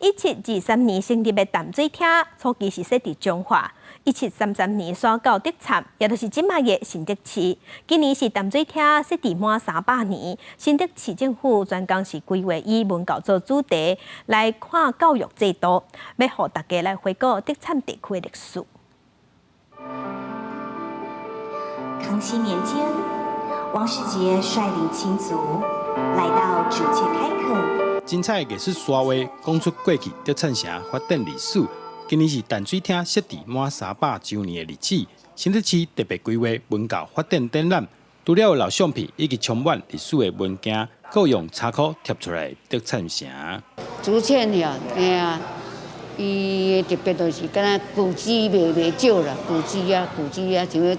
1723年成立的淡水厅，初期是设伫彰化。1733年刷到德产，也就是即卖的新德市。今年是淡水厅设伫满300年，新德市政府专工是规划以文教做主题来看教育制度，要互大家来回顾德产地区的历史。康熙年间，王世杰率领亲族来到主界开垦。精彩的艺术沙画讲出过去德产城发展历史。今年是淡水厅设置满300周年的日子，新德市特别规划文教发展展览，除了有老相片以及充满历史的文件，各用插科贴出来德产城。竹堑呀，嘿啊，伊特别就是敢若古迹袂少啦，古迹啊，像个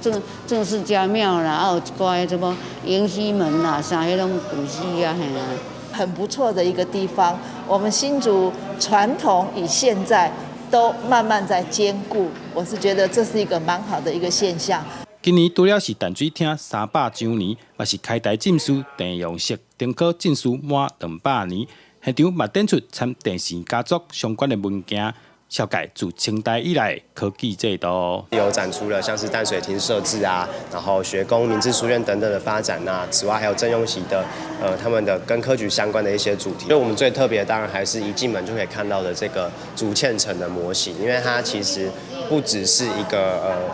郑氏家庙啦，还有一寡什么迎曦门啦，啥迄种古迹啊，嘿啊。很不错的一个地方，我们新竹传统与现在都慢慢在兼顾，我是觉得这是一个蛮好的一个现象。今年除了是淡水厅300周年，也是开台禁书电容式登科禁书满200年，现场嘛展出参电视家族相关的文件。小改自清代以来科技制度，有展出了像是淡水厅设置啊，然后学工、明治书院等等的发展啊。此外还有郑用锡的他们的跟科举相关的一些主题。所以我们最特别的当然还是一进门就可以看到的这个竹堑城的模型，因为它其实不只是一个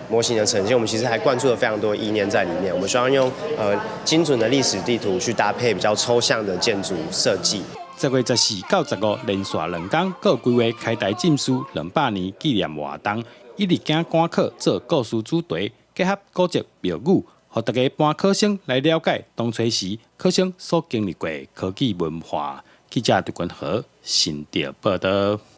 模型的呈现，我们其实还灌注了非常多意念在里面。我们希望用精准的历史地图去搭配比较抽象的建筑设计。10月14到15连续2天，各规划开台禁书200年纪念活动，以日景观课做故事主题，结合古籍庙宇，让大家班考生来了解当初时考生所经历过科技文化。记者杜君和新竹报道。